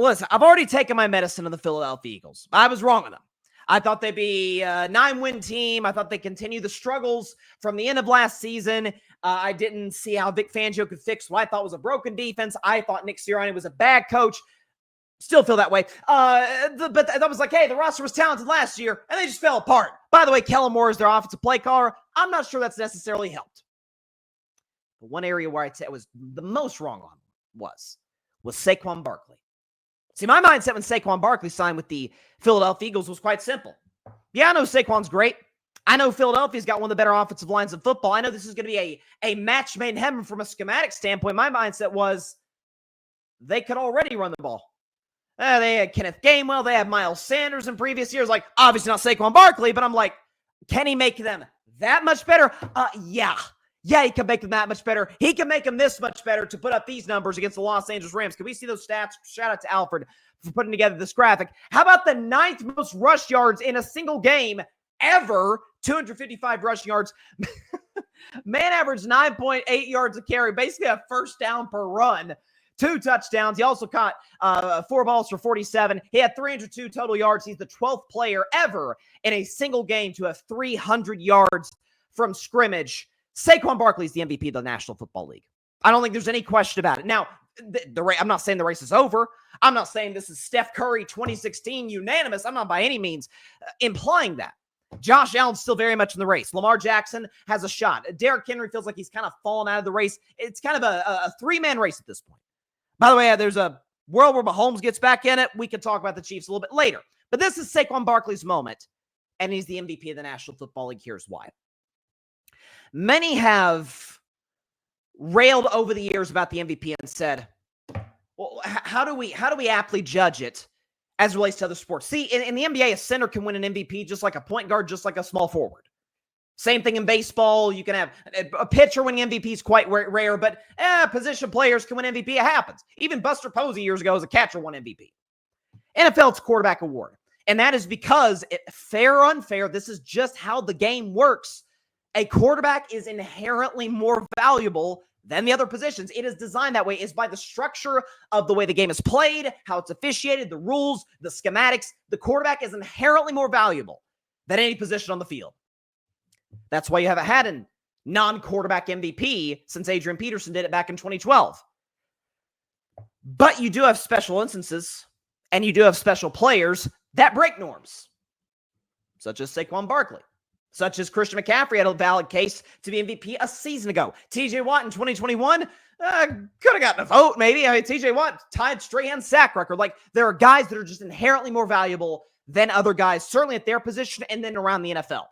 Listen, I've already taken my medicine on the Philadelphia Eagles. I was wrong on them. I thought they'd be a 9-win team. I thought they'd continue the struggles from the end of last season. I didn't see how Vic Fangio could fix what I thought was a broken defense. I thought Nick Sirianni was a bad coach. Still feel that way. But I was like, hey, the roster was talented last year, and they just fell apart. By the way, Kellen Moore is their offensive play caller. I'm not sure that's necessarily helped. But one area where I'd say I was the most wrong on was Saquon Barkley. See, my mindset when Saquon Barkley signed with the Philadelphia Eagles was quite simple. Yeah, I know Saquon's great. I know Philadelphia's got one of the better offensive lines in football. I know this is going to be a match made in heaven from a schematic standpoint. My mindset was they could already run the ball. They had Kenneth Gainwell. They had Miles Sanders in previous years. Like, obviously not Saquon Barkley, but I'm like, can he make them that much better? Yeah. Yeah, he can make them that much better. He can make them this much better to put up these numbers against the Los Angeles Rams. Can we see those stats? Shout out to Alfred for putting together this graphic. How about the 9th most rush yards in a single game ever? 255 rushing yards. Man averaged 9.8 yards a carry, basically a first down per run. 2 touchdowns. He also caught 4 balls for 47. He had 302 total yards. He's the 12th player ever in a single game to have 300 yards from scrimmage. Saquon Barkley is the MVP of the National Football League. I don't think there's any question about it. Now, I'm not saying the race is over. I'm not saying this is Steph Curry 2016 unanimous. I'm not by any means implying that. Josh Allen's still very much in the race. Lamar Jackson has a shot. Derrick Henry feels like he's kind of fallen out of the race. It's kind of a 3-man race at this point. By the way, there's a world where Mahomes gets back in it. We can talk about the Chiefs a little bit later. But this is Saquon Barkley's moment, and he's the MVP of the National Football League. Here's why. Many have railed over the years about the MVP and said, well, how do we aptly judge it as it relates to other sports? See, in the NBA, a center can win an MVP just like a point guard, just like a small forward. Same thing in baseball. You can have a pitcher winning MVP is quite rare, but position players can win MVP. It happens. Even Buster Posey years ago as a catcher won MVP. NFL, it's a quarterback award. And that is because, fair or unfair, this is just how the game works. A quarterback is inherently more valuable than the other positions. It is designed that way. It's by the structure of the way the game is played, how it's officiated, the rules, the schematics. The quarterback is inherently more valuable than any position on the field. That's why you haven't had a non-quarterback MVP since Adrian Peterson did it back in 2012. But you do have special instances, and you do have special players that break norms, such as Saquon Barkley. Such as Christian McCaffrey had a valid case to be MVP a season ago. TJ Watt in 2021 could have gotten a vote, maybe. I mean, TJ Watt tied Strahan sack record. Like, there are guys that are just inherently more valuable than other guys, certainly at their position and then around the NFL.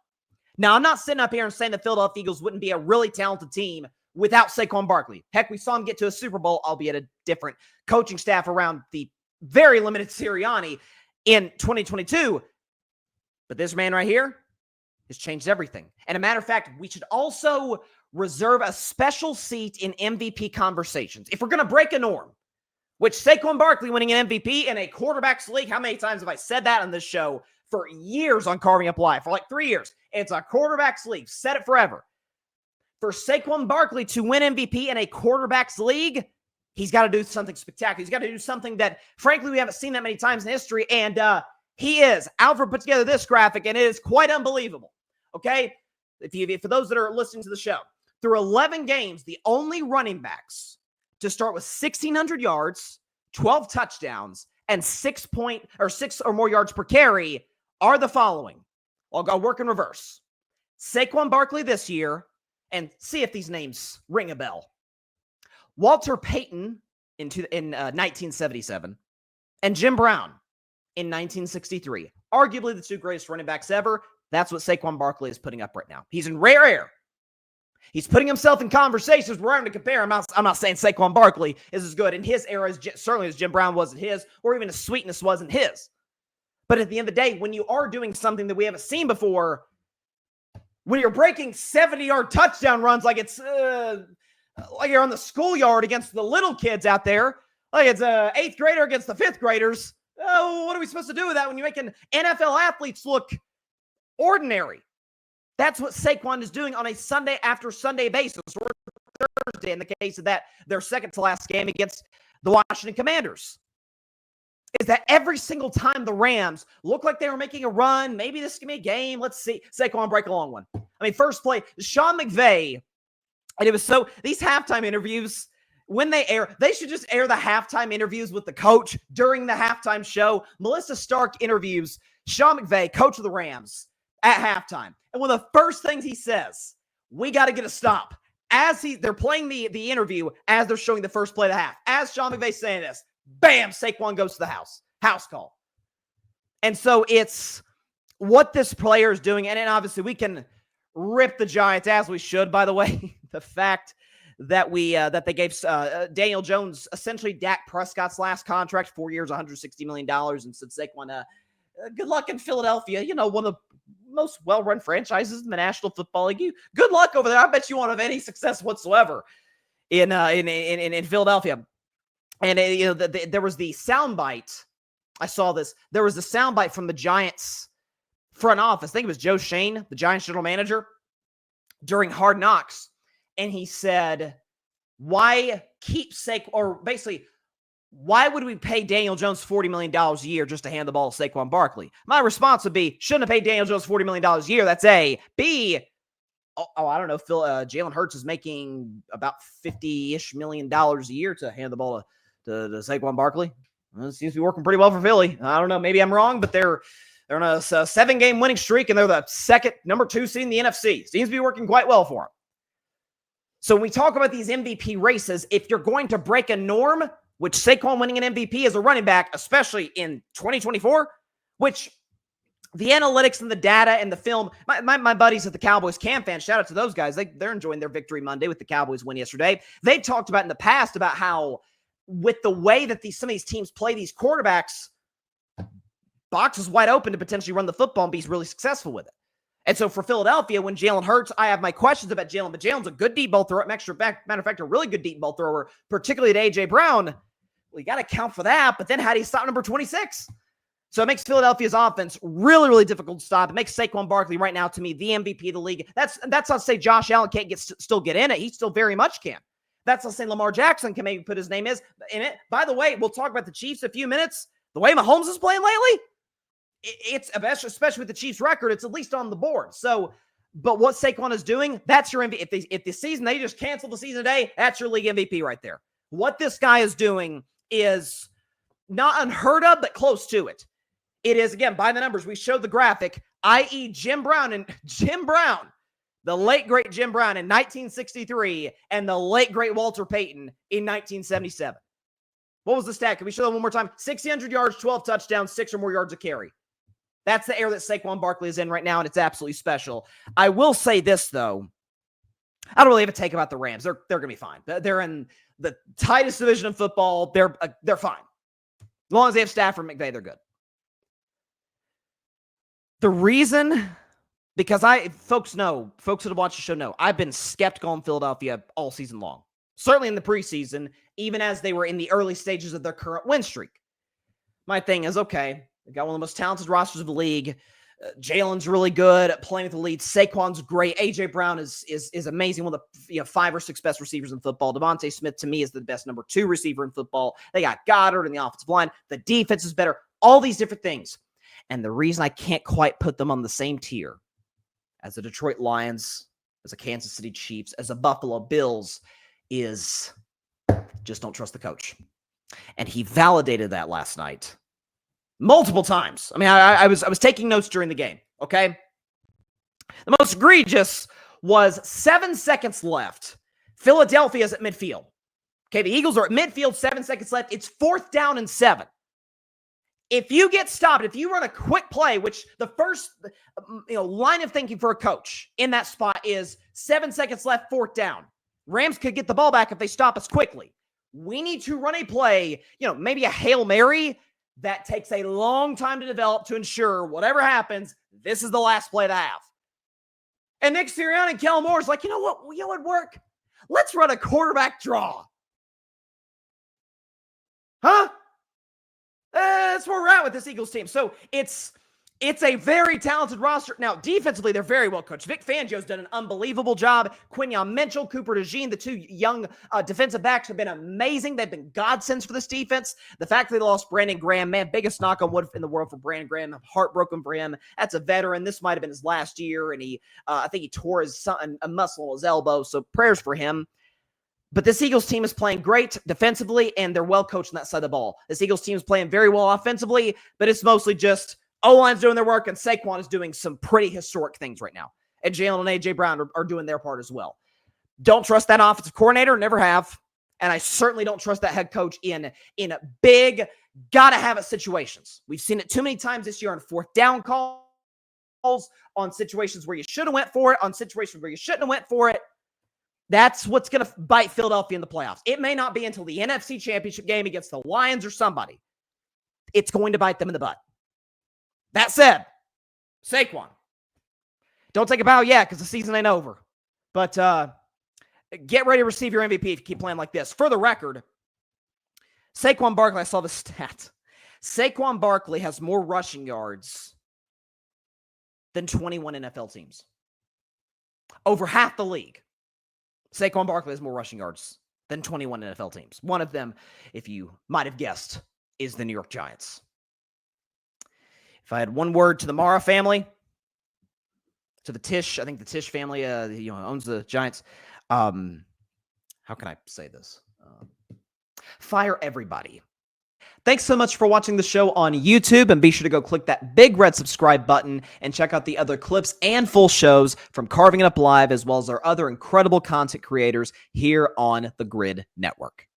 Now, I'm not sitting up here and saying the Philadelphia Eagles wouldn't be a really talented team without Saquon Barkley. Heck, we saw him get to a Super Bowl, albeit a different coaching staff around the very limited Sirianni in 2022. But this man right here has changed everything. And a matter of fact, we should also reserve a special seat in MVP conversations. If we're going to break a norm, which Saquon Barkley winning an MVP in a quarterback's league, how many times have I said that on this show for years on Carving Up Live? For like 3 years. It's a quarterback's league. Said it forever. For Saquon Barkley to win MVP in a quarterback's league, he's got to do something spectacular. He's got to do something that, frankly, we haven't seen that many times in history. And he is. Alfred put together this graphic, and it is quite unbelievable. Okay? For those that are listening to the show, through 11 games, the only running backs to start with 1,600 yards, 12 touchdowns, and 6 or more yards per carry are the following. I'll go work in reverse. Saquon Barkley this year, and see if these names ring a bell. Walter Payton in 1977, and Jim Brown in 1963. Arguably the 2 greatest running backs ever. That's what Saquon Barkley is putting up right now. He's in rare air. He's putting himself in conversations where I'm to compare. I'm not saying Saquon Barkley is as good in his era certainly as Jim Brown wasn't his, or even as Sweetness wasn't his. But at the end of the day, when you are doing something that we haven't seen before, when you're breaking 70-yard touchdown runs like it's like you're on the schoolyard against the little kids out there, like it's an 8th grader against the 5th graders, what are we supposed to do with that when you're making NFL athletes look ordinary? That's what Saquon is doing on a Sunday after Sunday basis, or Thursday in the case of that, their second to last game against the Washington Commanders. is that every single time the Rams looked like they were making a run, maybe this can be a game. Let's see. Saquon break a long one. I mean, first play, Sean McVay, and it was so, these halftime interviews, when they air, they should just air the halftime interviews with the coach during the halftime show. Melissa Stark interviews Sean McVay, coach of the Rams, at halftime. And one of the first things he says, we got to get a stop. As they're playing the interview, as they're showing the first play of the half, as Sean McVay's saying this, bam, Saquon goes to the house call. And so it's what this player is doing. And then obviously we can rip the Giants, as we should, by the way. The fact that that they gave Daniel Jones essentially Dak Prescott's last contract, 4 years, $160 million, and said, Saquon, good luck in Philadelphia. You know, one of the most well-run franchises in the National Football League. Good luck over there. I bet you won't have any success whatsoever in Philadelphia. And there was the soundbite. I saw this. There was a soundbite from the Giants front office. I think it was Joe Shane, the Giants general manager, during Hard Knocks. And he said, why would we pay Daniel Jones $40 million a year just to hand the ball to Saquon Barkley? My response would be, shouldn't have paid Daniel Jones $40 million a year. That's A. B, I don't know, Jalen Hurts is making about $50-ish million a year to hand the ball to Saquon Barkley. Well, it seems to be working pretty well for Philly. I don't know. Maybe I'm wrong, but they're on a 7-game winning streak, and they're the second, number 2 seed in the NFC. Seems to be working quite well for them. So when we talk about these MVP races, if you're going to break a norm, which Saquon winning an MVP as a running back, especially in 2024, which the analytics and the data and the film, my buddies at the Cowboys Cam fans, shout out to those guys. They're enjoying their victory Monday with the Cowboys win yesterday. They've talked about in the past about how with the way that some of these teams play these quarterbacks, box is wide open to potentially run the football and be really successful with it. And so for Philadelphia, when Jalen Hurts, I have my questions about Jalen, but Jalen's a good deep ball thrower. Matter of fact, a really good deep ball thrower, particularly to A.J. Brown. Well, you got to account for that, but then how do you stop number 26? So it makes Philadelphia's offense really, really difficult to stop. It makes Saquon Barkley right now, to me, the MVP of the league. That's not to say Josh Allen can't still get in it. He still very much can. That's not to say Lamar Jackson can maybe put his name in it. By the way, we'll talk about the Chiefs in a few minutes. The way Mahomes is playing lately, it's especially with the Chiefs record, it's at least on the board. So, but what Saquon is doing, that's your MVP. If the season, they just cancel the season today, that's your league MVP right there. What this guy is doing is not unheard of, but close to it. It is, again, by the numbers, we showed the graphic, i.e. Jim Brown, the late, great Jim Brown in 1963 and the late, great Walter Payton in 1977. What was the stat? Can we show that one more time? 1,600 yards, 12 touchdowns, 6 or more yards a carry. That's the era that Saquon Barkley is in right now, and it's absolutely special. I will say this, though. I don't really have a take about the Rams. They're going to be fine. They're in the tightest division of football. They're fine. As long as they have Stafford and McVay, they're good. The reason, because folks that have watched the show know, I've been skeptical in Philadelphia all season long. Certainly in the preseason, even as they were in the early stages of their current win streak. My thing is, okay, they've got one of the most talented rosters of the league. Jalen's really good at playing with the lead. Saquon's great. A.J. Brown is amazing. One of the 5 or 6 best receivers in football. Devontae Smith, to me, is the best number 2 receiver in football. They got Goddard in the offensive line. The defense is better. All these different things. And the reason I can't quite put them on the same tier as the Detroit Lions, as the Kansas City Chiefs, as the Buffalo Bills is just don't trust the coach. And he validated that last night multiple times. I mean, I was taking notes during the game, okay? The most egregious was 7 seconds left. Philadelphia's at midfield. Okay, the Eagles are at midfield, 7 seconds left. It's 4th down and 7. If you get stopped, if you run a quick play, which the first line of thinking for a coach in that spot is 7 seconds left, 4th down. Rams could get the ball back if they stop us quickly. We need to run a play, maybe a Hail Mary that takes a long time to develop to ensure whatever happens, this is the last play to have. And Nick Sirianni and Kellen Moore's like, you know what would work? Let's run a quarterback draw. Huh? That's where we're at with this Eagles team. So it's It's a very talented roster. Now, defensively, they're very well coached. Vic Fangio's done an unbelievable job. Quinyon Mitchell, Cooper DeJean, the two young defensive backs have been amazing. They've been godsends for this defense. The fact that they lost Brandon Graham, man, biggest knock on wood in the world for Brandon Graham. I'm heartbroken for him. That's a veteran. This might have been his last year, and I think he tore a muscle in his elbow, so prayers for him. But this Eagles team is playing great defensively, and they're well coached on that side of the ball. This Eagles team is playing very well offensively, but it's mostly just O-line's doing their work, and Saquon is doing some pretty historic things right now. And Jalen and A.J. Brown are doing their part as well. Don't trust that offensive coordinator, never have. And I certainly don't trust that head coach in big, gotta-have-it situations. We've seen it too many times this year on fourth down calls, on situations where you should have went for it, on situations where you shouldn't have went for it. That's what's going to bite Philadelphia in the playoffs. It may not be until the NFC Championship game against the Lions or somebody. It's going to bite them in the butt. That said, Saquon, don't take a bow yet because the season ain't over. But get ready to receive your MVP if you keep playing like this. For the record, Saquon Barkley, I saw the stat. Saquon Barkley has more rushing yards than 21 NFL teams. Over half the league. Saquon Barkley has more rushing yards than 21 NFL teams. One of them, if you might have guessed, is the New York Giants. If I had one word to the Mara family, to the Tisch, I think the Tisch family owns the Giants. How can I say this? Fire everybody. Thanks so much for watching the show on YouTube, and be sure to go click that big red subscribe button and check out the other clips and full shows from Carving It Up Live, as well as our other incredible content creators here on the Grid Network.